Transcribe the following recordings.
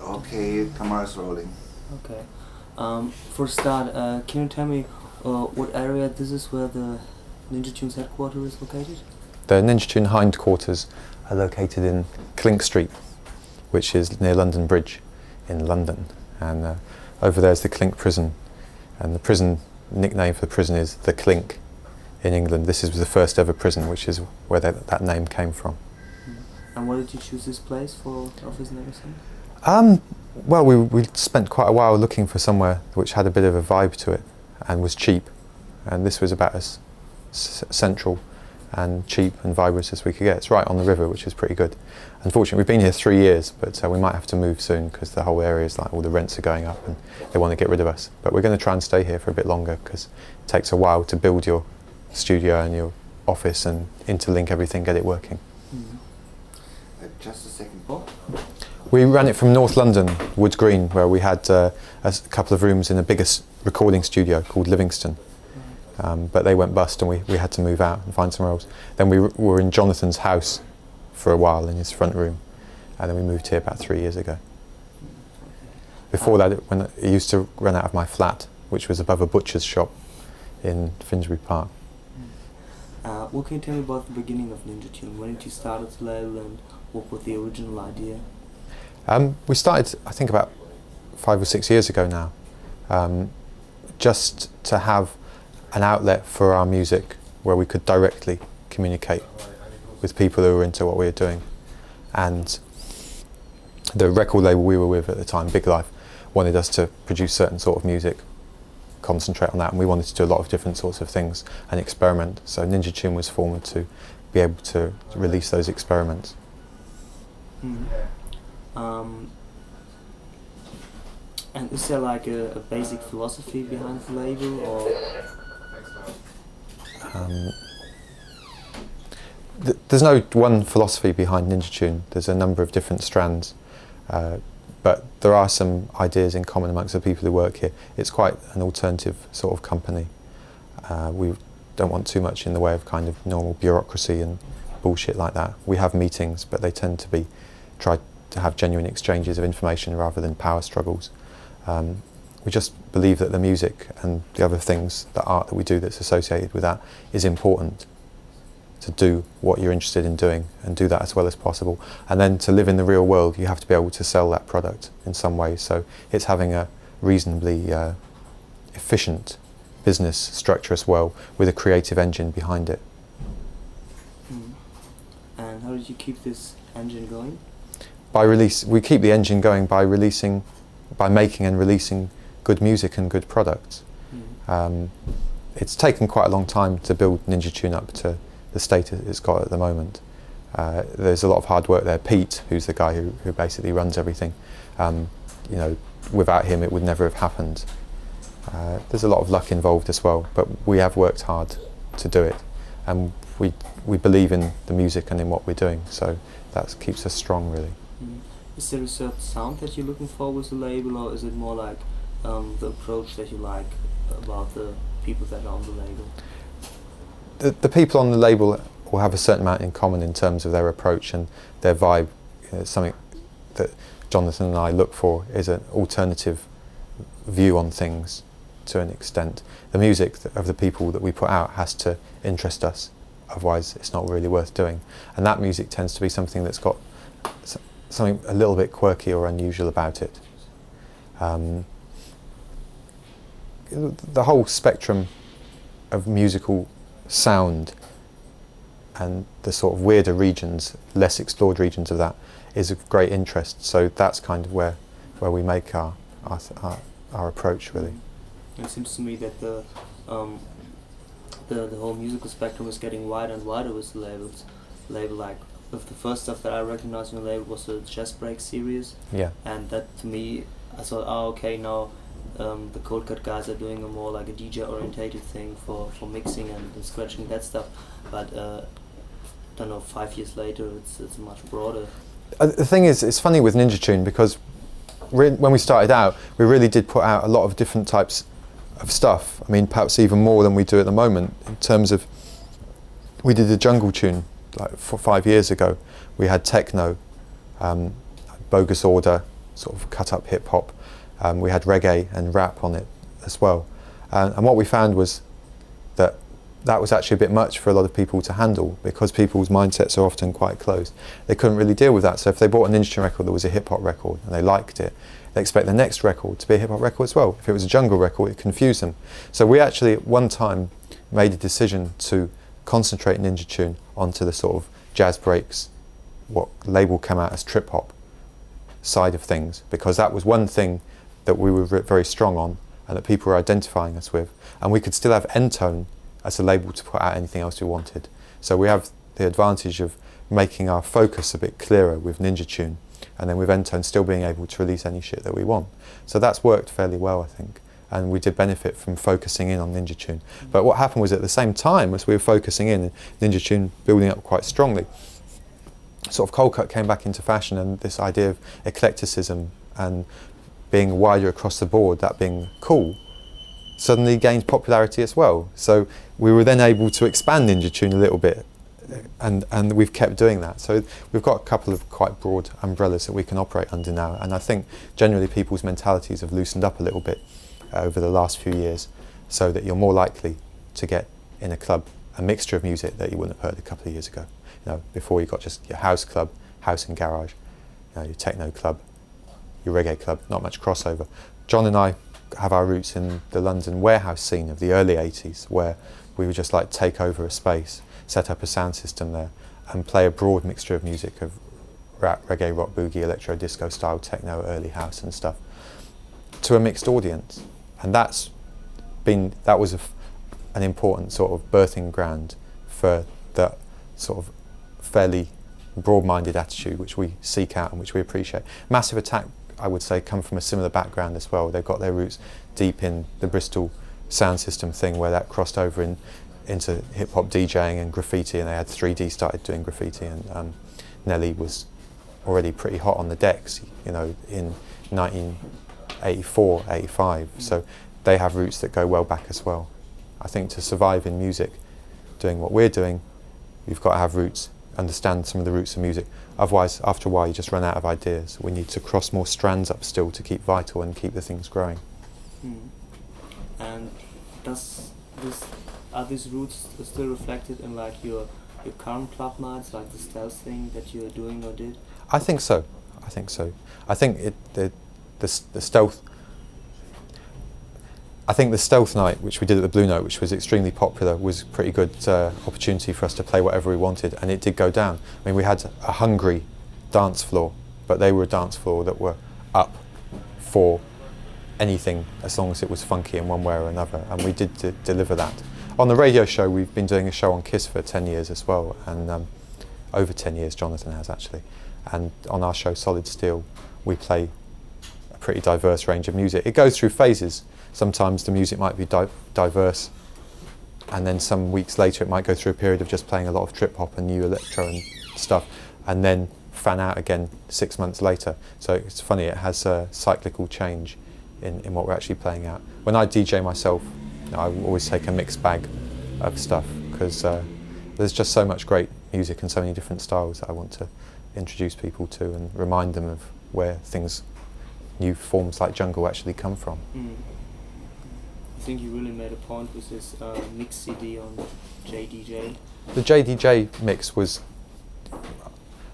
Okay, camera's rolling. Okay. For a start, can you tell me what area this is where the ninjatune's headquarters is located? The ninjatune hindquarters are located in Clink Street, which is near London Bridge in London. And over there is the Clink prison. And the prison nickname for the prison is the Clink in England. This is the first ever prison, which is where that name came from. And why did you choose this place for office and everything? Well, we spent quite a while looking for somewhere which had a bit of a vibe to it and was cheap. And this was about as central and cheap and vibrant as we could get. It's right on the river, which is pretty good. Unfortunately, we've been here 3 years, but we might have to move soon because the whole area is like all the rents are going up and they want to get rid of us. But we're going to try and stay here for a bit longer because it takes a while to build your studio and your office and interlink everything, get it working. Just a second, Paul. We ran it from North London, Woods Green, where we had a couple of rooms in a bigger recording studio called Livingston. But they went bust and we had to move out and find somewhere else. Then we were in Jonathan's house for a while in his front room, and then we moved here about 3 years ago. Before that, when it used to run out of my flat, which was above a butcher's shop in Finsbury Park. What can you tell me about the beginning of ninjatune? When did you start at the label and what was the original idea? We started, I think, about 5 or 6 years ago now, just to have an outlet for our music where we could directly communicate with people who were into what we were doing. And the record label we were with at the time, Big Life, wanted us to produce certain sort of music, concentrate on that, and we wanted to do a lot of different sorts of things and experiment. So ninjatune was formed to be able to release those experiments. And is there like a basic philosophy behind the label, or? There's no one philosophy behind ninjatune. There's a number of different strands, but there are some ideas in common amongst the people who work here. It's quite an alternative sort of company. We don't want too much in the way of kind of normal bureaucracy and bullshit like that. We have meetings, but they tend to be try to have genuine exchanges of information rather than power struggles. We just believe that the music and the other things, the art that we do that's associated with that, is important to do what you're interested in doing and do that as well as possible. And then to live in the real world, you have to be able to sell that product in some way. So it's having a reasonably efficient business structure as well, with a creative engine behind it. And how did you keep this engine going? We keep the engine going by making and releasing good music and good products. It's taken quite a long time to build ninjatune up to the state it's got at the moment. There's a lot of hard work there. Pete, who's the guy who basically runs everything, without him it would never have happened. There's a lot of luck involved as well, but we have worked hard to do it, and we believe in the music and in what we're doing, so that keeps us strong, really. Is there a certain sound that you're looking for with the label, or is it more like the approach that you like about the people that are on the label? The people on the label will have a certain amount in common in terms of their approach and their vibe. Something that Jonathan and I look for is an alternative view on things to an extent. The music of the people that we put out has to interest us, otherwise it's not really worth doing. And that music tends to be something that's got something a little bit quirky or unusual about it. The whole spectrum of musical sound and the sort of weirder regions, less explored regions of that, is of great interest. So that's kind of where we make our approach, really. It seems to me that the whole musical spectrum is getting wider and wider with the label. Like with the first stuff that I recognized in the label was the Jazz Break series. Yeah. And that, to me, I thought, okay, now the Coldcut guys are doing a more like a DJ orientated thing for mixing and scratching that stuff. But I don't know, 5 years later, it's much broader. The thing is, it's funny with ninjatune because when we started out, we really did put out a lot of different types of stuff. I mean, perhaps even more than we do at the moment. In terms of, we did a jungle tune like 5 years ago. We had techno, Bogus Order, sort of cut up hip hop. We had reggae and rap on it as well. And what we found was that that was actually a bit much for a lot of people to handle, because people's mindsets are often quite closed. They couldn't really deal with that. So if they bought a ninjatune record that was a hip hop record and they liked it, they expect the next record to be a hip hop record as well. If it was a jungle record, it confused them. So we actually at one time made a decision to concentrate ninjatune onto the sort of jazz breaks, what label came out as trip hop side of things, because that was one thing that we were very strong on and that people were identifying us with. And we could still have N-Tone as a label to put out anything else we wanted. So we have the advantage of making our focus a bit clearer with ninjatune, and then with N-Tone still being able to release any shit that we want. So that's worked fairly well, I think, and we did benefit from focusing in on ninjatune. But what happened was, at the same time as we were focusing in, ninjatune building up quite strongly, sort of Coldcut came back into fashion, and this idea of eclecticism and being wider across the board, that being cool, suddenly gained popularity as well. So we were then able to expand ninjatune a little bit, and we've kept doing that. So we've got a couple of quite broad umbrellas that we can operate under now, and I think generally people's mentalities have loosened up a little bit over the last few years, so that you're more likely to get in a club a mixture of music that you wouldn't have heard a couple of years ago. You know, before you got just your house club, house and garage, you know, your techno club, your reggae club, not much crossover. John and I have our roots in the London warehouse scene of the early 80s, where we would just like take over a space, set up a sound system there, and play a broad mixture of music of rap, reggae, rock, boogie, electro, disco style, techno, early house and stuff, to a mixed audience. And that was an important sort of birthing ground for that sort of fairly broad-minded attitude which we seek out and which we appreciate. Massive Attack, I would say, come from a similar background as well. They've got their roots deep in the Bristol sound system thing, where that crossed over into hip-hop DJing and graffiti, and they had 3D started doing graffiti, and Nelly was already pretty hot on the decks, you know, in 1984, 85. So they have roots that go well back as well. I think to survive in music, doing what we're doing, you've got to have roots, understand some of the roots of music. Otherwise, after a while, you just run out of ideas. We need to cross more strands up still to keep vital and keep the things growing. And are these roots still reflected in like your current club nights, like the stealth thing that you're doing or did? I think so. I think the stealth. I think the stealth night, which we did at the Blue Note, which was extremely popular, was a pretty good opportunity for us to play whatever we wanted, and it did go down. I mean, we had a hungry dance floor, but they were a dance floor that were up for anything as long as it was funky in one way or another, and we did deliver that. On the radio show, we've been doing a show on Kiss for 10 years as well, and over 10 years Jonathan has actually, and on our show Solid Steel we play a pretty diverse range of music. It goes through phases. Sometimes the music might be diverse, and then some weeks later it might go through a period of just playing a lot of trip hop and new electro and stuff, and then fan out again 6 months later. So it's funny, it has a cyclical change in what we're actually playing out. When I DJ myself, you know, I always take a mixed bag of stuff, because there's just so much great music and so many different styles that I want to introduce people to and remind them of where things, new forms like jungle actually come from. I think you really made a point with this mix CD on JDJ. The JDJ mix was,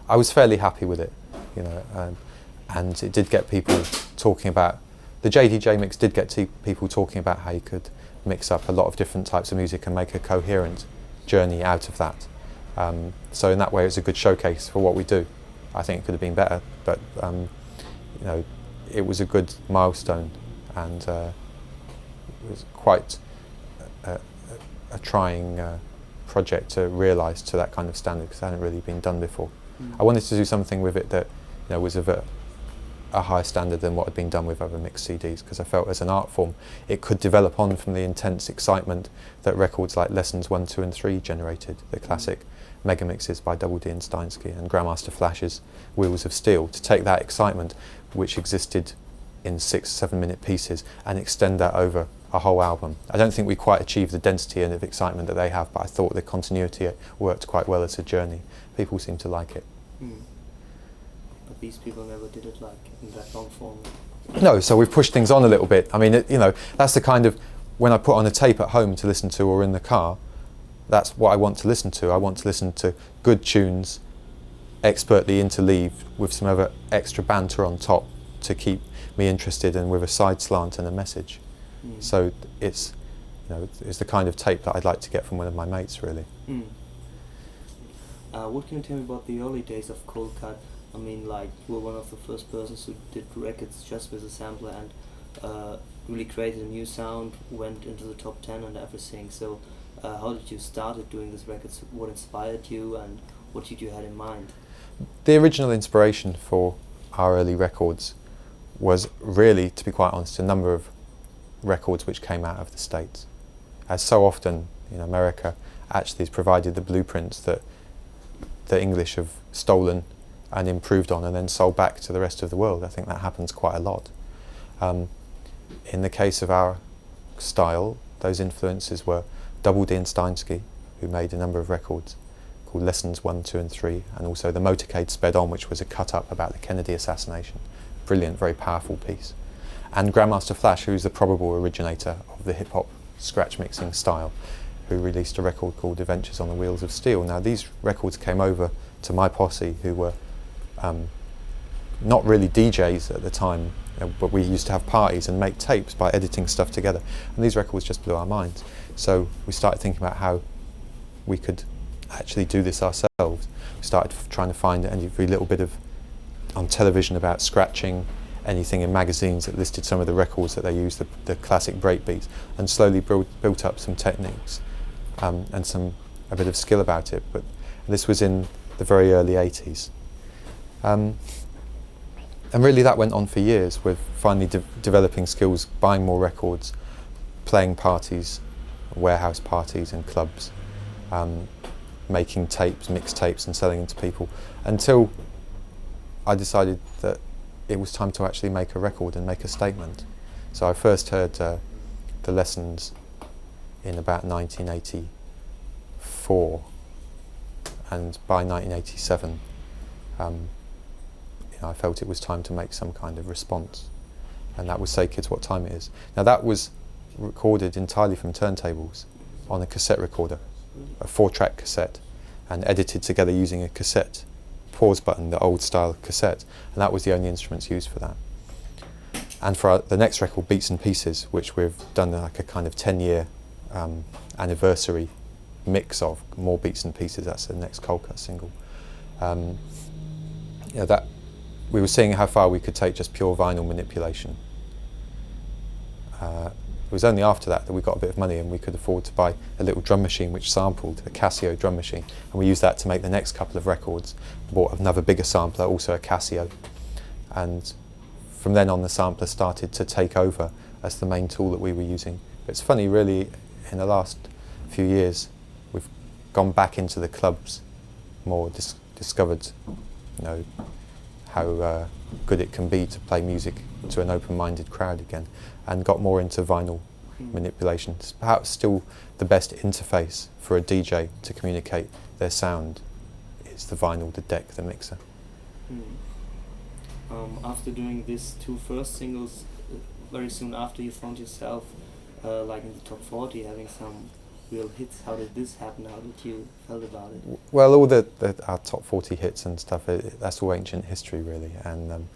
I was fairly happy with it, you know, and it did get people talking about, the JDJ mix did get people talking about how you could mix up a lot of different types of music and make a coherent journey out of that. So in that way it's a good showcase for what we do. I think it could have been better, but you know, it was a good milestone, and it was quite a trying project to realise to that kind of standard, because it hadn't really been done before. I wanted to do something with it that, you know, was of a higher standard than what had been done with other mixed CDs, because I felt as an art form it could develop on from the intense excitement that records like Lessons 1, 2 and 3 generated, the classic mega mixes by Double D and Steinsky and Grandmaster Flash's Wheels of Steel, to take that excitement which existed in 6-7 minute pieces and extend that over a whole album. I don't think we quite achieved the density and of excitement that they have, but I thought the continuity worked quite well as a journey. People seem to like it. But these people never did it like in that long form. No, so we've pushed things on a little bit. I mean, that's the kind of, when I put on a tape at home to listen to or in the car, that's what I want to listen to. I want to listen to good tunes, expertly interleaved with some other extra banter on top to keep me interested and with a side slant and a message. So it's the kind of tape that I'd like to get from one of my mates, really. What can you tell me about the early days of Coldcut? I mean, like, you were one of the first persons who did records just with a sampler and really created a new sound, went into the top 10 and everything. So how did you start doing these records? What inspired you and what did you have in mind? The original inspiration for our early records was really, to be quite honest, a number of records which came out of the States. As so often in America actually has provided the blueprints that the English have stolen and improved on and then sold back to the rest of the world. I think that happens quite a lot. In the case of our style, those influences were Double D and Steinsky, who made a number of records called Lessons 1, 2 and 3, and also The Motorcade Sped On, which was a cut-up about the Kennedy assassination. Brilliant, very powerful piece. And Grandmaster Flash, who's the probable originator of the hip-hop scratch mixing style, who released a record called Adventures on the Wheels of Steel. Now these records came over to my posse, who were not really DJs at the time, but we used to have parties and make tapes by editing stuff together, and these records just blew our minds. So we started thinking about how we could actually do this ourselves. We started trying to find every little bit of on television about scratching, anything in magazines that listed some of the records that they used, the classic breakbeats, and slowly built up some techniques and a bit of skill about it. But this was in the very early 80s. And really that went on for years, with finally developing skills, buying more records, playing parties, warehouse parties and clubs, making tapes, mixtapes and selling them to people, until I decided that it was time to actually make a record and make a statement. So I first heard the Lessons in about 1984, and by 1987 I felt it was time to make some kind of response, and that was Say Kids What Time It Is. Now that was recorded entirely from turntables on a cassette recorder, a 4-track cassette, and edited together using a cassette pause button, the old style cassette, and that was the only instruments used for that. And for the next record, Beats and Pieces, which we've done like a kind of 10-year anniversary mix of, more Beats and Pieces, that's the next Coldcut single. That we were seeing how far we could take just pure vinyl manipulation. It was only after that we got a bit of money and we could afford to buy a little drum machine which sampled, a Casio drum machine, and we used that to make the next couple of records. Bought another bigger sampler, also a Casio, and from then on the sampler started to take over as the main tool that we were using. But it's funny, really, in the last few years we've gone back into the clubs more, discovered how good it can be to play music to an open-minded crowd again, and got more into vinyl manipulation. It's perhaps still the best interface for a DJ to communicate their sound is the vinyl, the deck, the mixer. After doing these two first singles, very soon after you found yourself like in the top 40, having some real hits. How did this happen? How did you feel about it? Well, all our top 40 hits and stuff, that's all ancient history really, and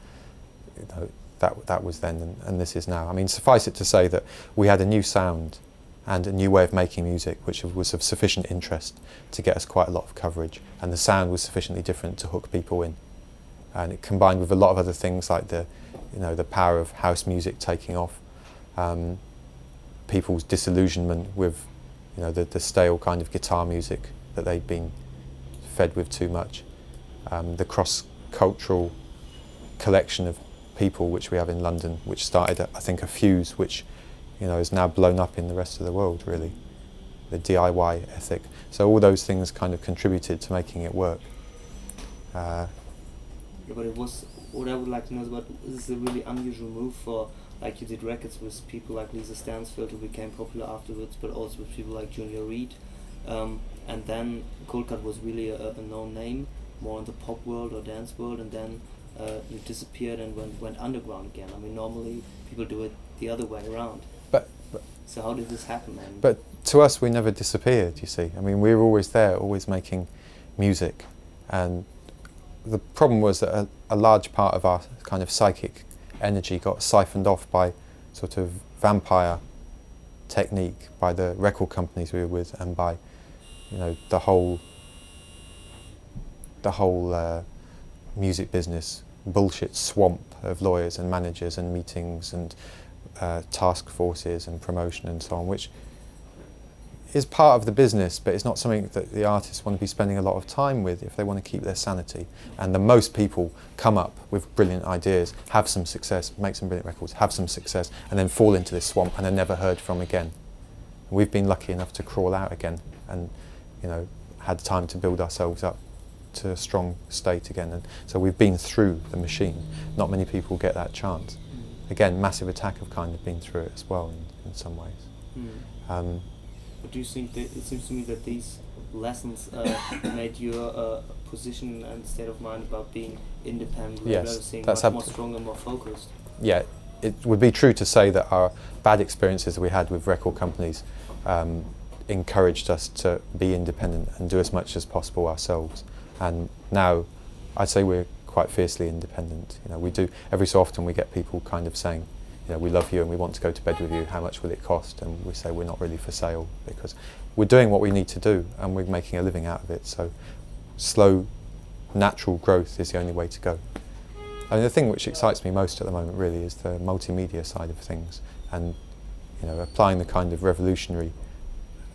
that was then and this is now. I mean, suffice it to say that we had a new sound and a new way of making music which was of sufficient interest to get us quite a lot of coverage, and the sound was sufficiently different to hook people in, and it combined with a lot of other things like the power of house music taking off, people's disillusionment with the stale kind of guitar music that they'd been fed with too much, the cross-cultural collection of people which we have in London, which started, I think, a fuse which is now blown up in the rest of the world, really. The DIY ethic. So all those things kind of contributed to making it work. Yeah, but it was, what I would like to know is about, this is a really unusual move for, like, you did records with people like Lisa Stansfield, who became popular afterwards, but also with people like Junior Reid, and then Coldcut was really a known name, more in the pop world or dance world, and then you disappeared and went underground again. I mean, normally people do it the other way around. But So how did this happen? And But to us, we never disappeared, you see. I mean, we were always there, always making music. And the problem was that a large part of our kind of psychic energy got siphoned off by sort of vampire technique, by the record companies we were with, and by, you know, the whole music business bullshit swamp of lawyers and managers and meetings and task forces and promotion and so on, which is part of the business, but it's not something that the artists want to be spending a lot of time with if they want to keep their sanity. And the most people come up with brilliant ideas, have some success, make some brilliant records, have some success, and then fall into this swamp and are never heard from again. We've been lucky enough to crawl out again and, you know, had time to build ourselves up to a strong state again. And so we've been through the machine. Not many people get that chance. Again, Massive Attack have kind of been through it as well in some ways. But do you think that it seems to me that these lessons made your position and state of mind about being independent, Yes, much more stronger, more focused? Yeah, it would be true to say that our bad experiences that we had with record companies encouraged us to be independent and do as much as possible ourselves. And now, I'd say we're quite fiercely independent. You know, we do, every so often we get people kind of saying, you know, we love you and we want to go to bed with you, how much will it cost? And we say we're not really for sale because we're doing what we need to do and we're making a living out of it. So slow, natural growth is the only way to go. I mean, the thing which excites me most at the moment really is the multimedia side of things, and, you know, applying the kind of revolutionary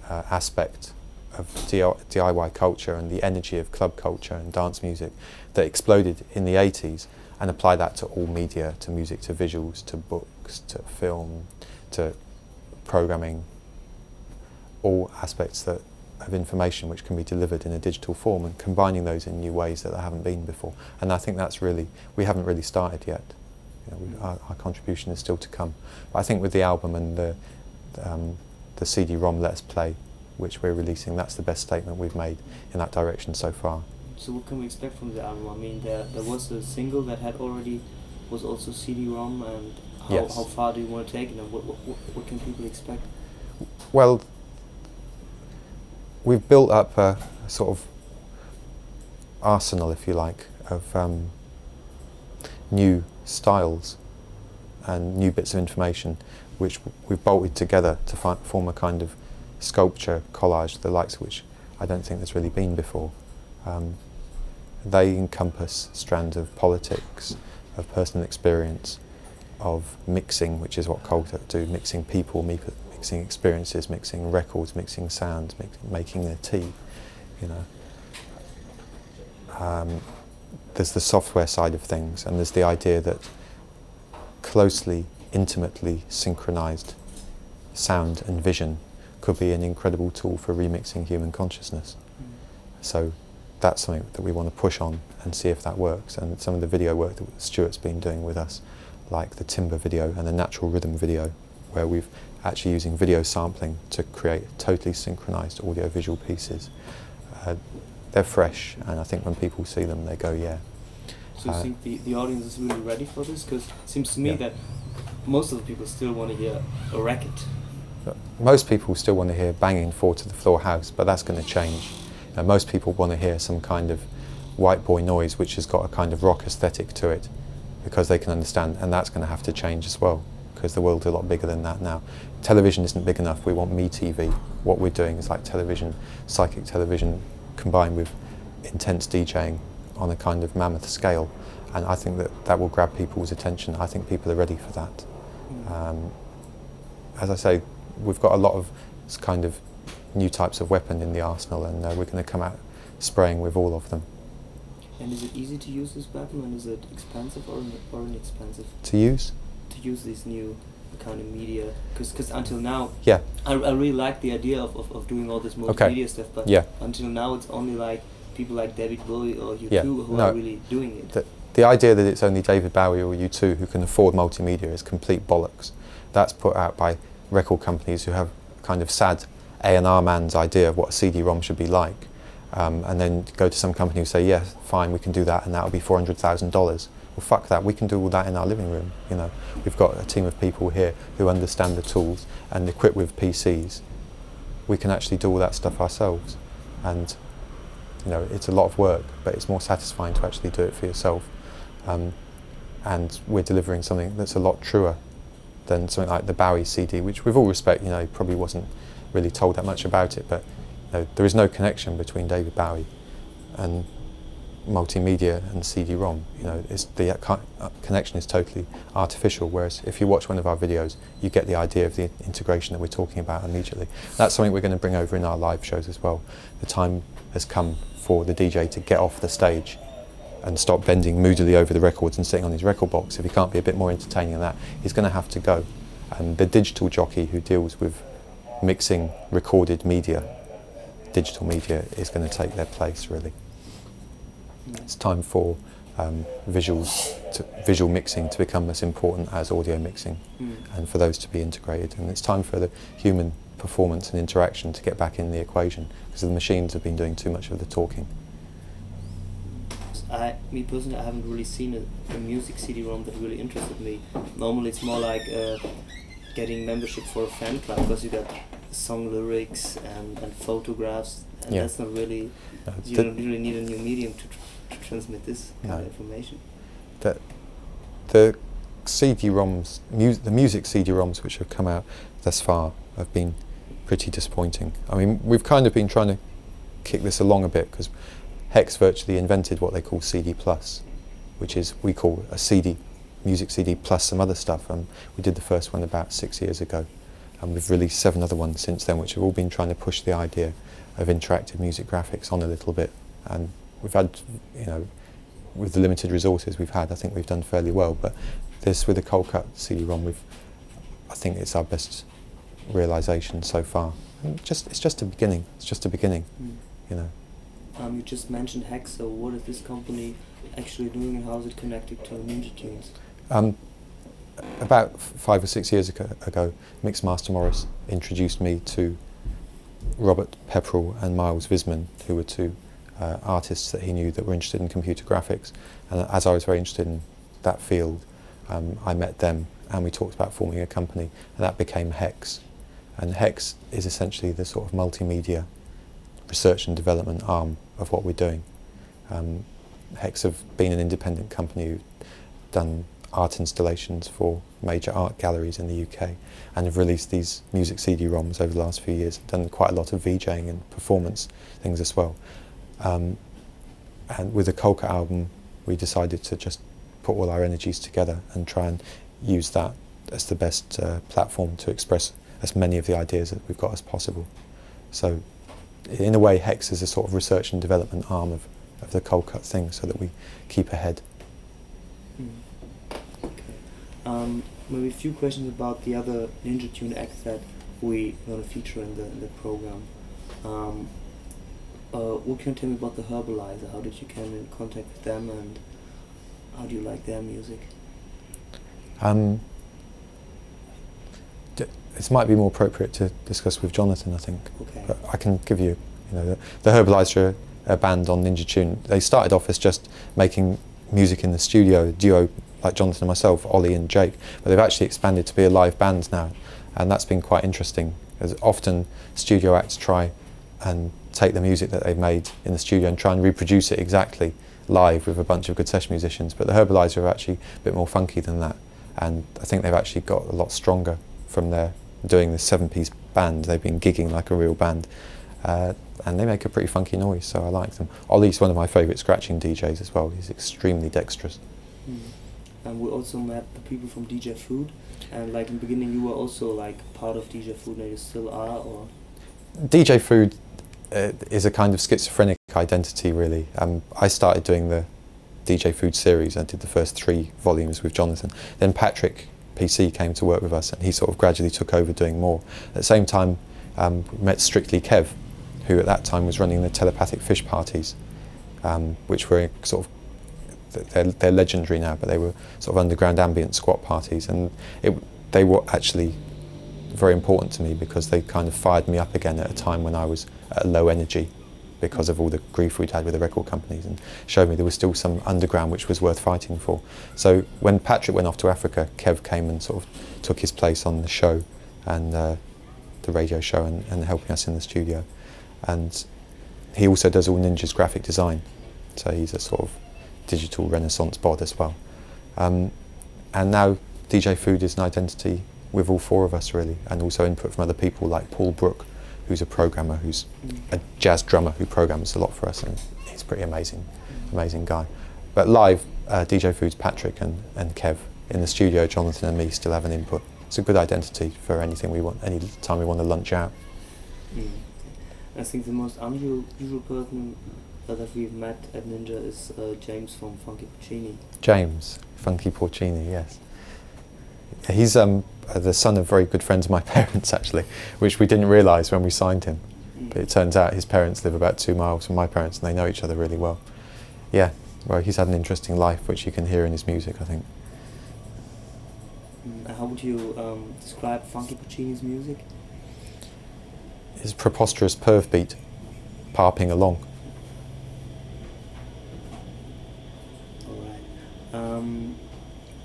aspect of DIY culture and the energy of club culture and dance music that exploded in the 80s, and apply that to all media, to music, to visuals, to books, to film, to programming, all aspects of information which can be delivered in a digital form, and combining those in new ways that there haven't been before. And I think that's really, we haven't really started yet. You know, our contribution is still to come. But I think with the album and the CD-ROM Let's Play, which we're releasing, that's the best statement we've made in that direction so far. So what can we expect from the album? I mean, there was a single that was also CD-ROM, and how far do you want to take it, and what can people expect? Well, we've built up a sort of arsenal, if you like, of new styles and new bits of information which we've bolted together to form a kind of sculpture collage, the likes of which I don't think there's really been before. They encompass strands of politics, of personal experience, of mixing, which is what Coldcut do, mixing people, mixing experiences, mixing records, mixing sounds, making their tea, you know. There's the software side of things, and there's the idea that closely, intimately synchronized sound and vision could be an incredible tool for remixing human consciousness. So that's something that we want to push on and see if that works. And some of the video work that Stuart's been doing with us, like the Timber video and the Natural Rhythm video, where we've actually using video sampling to create totally synchronized audio-visual pieces. They're fresh, and I think when people see them, they go, yeah. So you think the audience is really ready for this? Because it seems to me that most of the people still want to hear a record. Most people still want to hear banging four-to-the-floor house, but that's going to change. Most people want to hear some kind of white boy noise which has got a kind of rock aesthetic to it, because they can understand, and that's going to have to change as well, because the world's a lot bigger than that now. Television isn't big enough. We want Me TV. What we're doing is like television, psychic television, combined with intense DJing on a kind of mammoth scale, and I think that will grab people's attention. I think people are ready for that. As I say, we've got a lot of kind of new types of weapon in the arsenal, and we're going to come out spraying with all of them. And is it easy to use this weapon, and is it expensive or inexpensive? To use? To use these new kind of media, because until now, yeah, I really like the idea of doing all this multimedia stuff, but until now it's only like people like David Bowie or U2 who are really doing it. The idea that it's only David Bowie or U2 who can afford multimedia is complete bollocks. That's put out by record companies who have kind of sad A&R man's idea of what a CD-ROM should be like, and then go to some company who say, yeah, fine, we can do that, and that'll be $400,000. well, fuck that, we can do all that in our living room. You know, we've got a team of people here who understand the tools and equipped with PCs. We can actually do all that stuff ourselves. And, you know, it's a lot of work, but it's more satisfying to actually do it for yourself. And we're delivering something that's a lot truer than something like the Bowie CD, which with all respect, you know, he probably wasn't really told that much about it, but you know, there is no connection between David Bowie and multimedia and CD-ROM. You know, the connection is totally artificial, whereas if you watch one of our videos, you get the idea of the integration that we're talking about immediately. That's something we're going to bring over in our live shows as well. The time has come for the DJ to get off the stage and stop bending moodily over the records and sitting on his record box. If he can't be a bit more entertaining than that, he's going to have to go. And the digital jockey who deals with mixing recorded media, digital media, is going to take their place, really. It's time for visual mixing to become as important as audio mixing, and for those to be integrated. And it's time for the human performance and interaction to get back in the equation, because the machines have been doing too much of the talking. Me personally, I haven't really seen a music CD-ROM that really interested me. Normally it's more like getting membership for a fan club, because you got song lyrics and photographs, and that's not really, you don't really need a new medium to transmit this kind of information. The CD-ROMs, the music CD-ROMs which have come out thus far have been pretty disappointing. I mean, we've kind of been trying to kick this along a bit, because Hex virtually invented what they call CD+, which is, we call a CD, music CD plus some other stuff. We did the first one about 6 years ago, and we've released 7 other ones since then, which have all been trying to push the idea of interactive music graphics on a little bit. And we've had, you know, with the limited resources we've had, I think we've done fairly well. But this, with the Coldcut CD-ROM, I think it's our best realisation so far. And it's just a beginning. It's just a beginning, you know. You just mentioned Hex, so what is this company actually doing, and how is it connected to ninjatunes? About 5 or 6 years ago, Mixmaster Morris introduced me to Robert Pepperell and Miles Visman, who were 2 artists that he knew that were interested in computer graphics. And as I was very interested in that field, I met them and we talked about forming a company, and that became Hex. And Hex is essentially the sort of multimedia research and development arm of what we're doing. Hex have been an independent company who've done art installations for major art galleries in the UK, and have released these music CD-ROMs over the last few years, done quite a lot of VJing and performance things as well. And with the Coldcut album, we decided to just put all our energies together and try and use that as the best platform to express as many of the ideas that we've got as possible. So in a way, Hex is a sort of research and development arm of the Coldcut thing, so that we keep ahead. Okay. Maybe a few questions about the other ninjatune acts that we're going to feature in the program. What can you tell me about the Herbalizer? How did you come in contact with them, and how do you like their music? This might be more appropriate to discuss with Jonathan, I think. Okay. But I can give you, the Herbalizer, a band on ninjatune. They started off as just making music in the studio, a duo like Jonathan and myself, Ollie and Jake, but they've actually expanded to be a live band now, and that's been quite interesting, because often studio acts try and take the music that they've made in the studio and try and reproduce it exactly live with a bunch of good session musicians, but the Herbalizer are actually a bit more funky than that, and I think they've actually got a lot stronger from their doing this 7-piece band. They've been gigging like a real band, and they make a pretty funky noise, so I like them. Ollie's one of my favourite scratching DJs as well. He's extremely dexterous. And we also met the people from djfood, and like in the beginning you were also like part of djfood, and you still are, or? djfood is a kind of schizophrenic identity, really. I started doing the djfood series. I did the first 3 volumes with Jonathan. Then Patrick PC came to work with us, and he sort of gradually took over doing more. At the same time, we met Strictly Kev, who at that time was running the telepathic fish parties, which were sort of, they're legendary now, but they were sort of underground ambient squat parties, and they were actually very important to me, because they kind of fired me up again at a time when I was at a low energy because of all the grief we'd had with the record companies, and showed me there was still some underground which was worth fighting for. So when Patrick went off to Africa, Kev came and sort of took his place on the show, and the radio show, and helping us in the studio. And he also does all Ninja's graphic design, so he's a sort of digital renaissance bod as well. And now djfood is an identity with all four of us really, and also input from other people like Paul Brook, who's a programmer, who's a jazz drummer who programs a lot for us, and he's a pretty amazing guy. But live, djfood's Patrick and Kev. In the studio, Jonathan and me still have an input. It's a good identity for anything we want, any time we want to lunch out. I think the most unusual person that we've met at Ninja is James from Funky Porcini. James, Funky Porcini, yes. He's the son of very good friends of my parents, actually, which we didn't realise when we signed him. But it turns out his parents live about 2 miles from my parents, and they know each other really well. Yeah, well, he's had an interesting life, which you can hear in his music, I think. How would you describe Funky Porcini's music? His preposterous perv beat, parping along. Alright.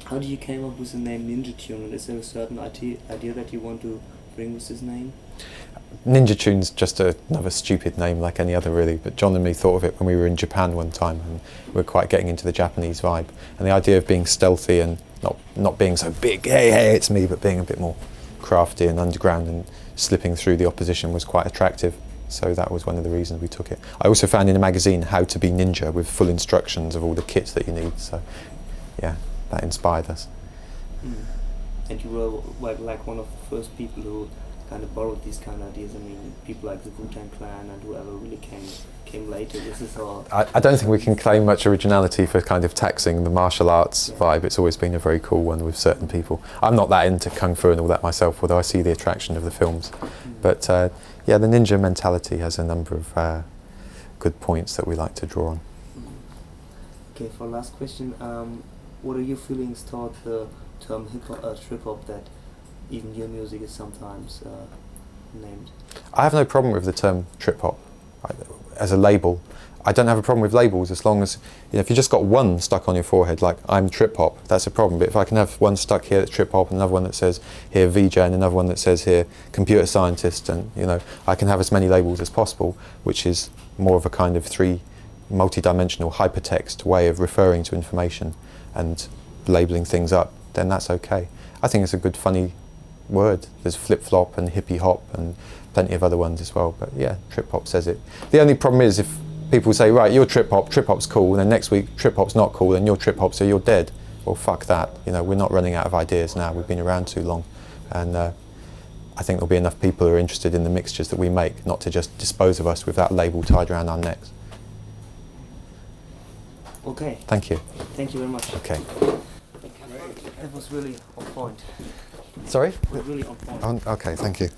How did you came up with the name Ninjatune, and is there a certain idea that you want to bring with this name? Ninjatune's just another stupid name like any other really, but John and me thought of it when we were in Japan one time, and we were quite getting into the Japanese vibe. And the idea of being stealthy and not being so big, hey, it's me, but being a bit more crafty and underground and slipping through the opposition was quite attractive. So that was one of the reasons we took it. I also found in a magazine How to Be Ninja with full instructions of all the kits that you need. So yeah, that inspired us. And you were like one of the first people who kind of borrowed these kind of ideas. I mean, people like the Wu-Tang Clan and whoever really came later. This is all. I don't think we can claim much originality for kind of taxing the martial arts vibe. It's always been a very cool one with certain people. I'm not that into kung fu and all that myself, although I see the attraction of the films. But yeah, the ninja mentality has a number of good points that we like to draw on. Okay, for last question, what are your feelings toward the term trip hop that even your music is sometimes named? I have no problem with the term trip hop as a label. I don't have a problem with labels as long as, you know, if you just got one stuck on your forehead, like I'm trip hop, that's a problem. But if I can have one stuck here that's trip hop, and another one that says here VJ, and another one that says here computer scientist, and you know, I can have as many labels as possible, which is more of a kind of multi-dimensional hypertext way of referring to information and labeling things up, then that's okay. I think it's a good funny word. There's flip-flop and hippie-hop and plenty of other ones as well, but yeah, trip-hop says it. The only problem is if people say, right, you're trip-hop's cool, and then next week trip-hop's not cool, and you're trip-hop, so you're dead. Well, fuck that. You know, we're not running out of ideas now. We've been around too long, and I think there'll be enough people who are interested in the mixtures that we make, not to just dispose of us with that label tied around our necks. Okay. Thank you. Thank you very much. Okay. That was really on point. Sorry? It was really on point. Okay, thank you.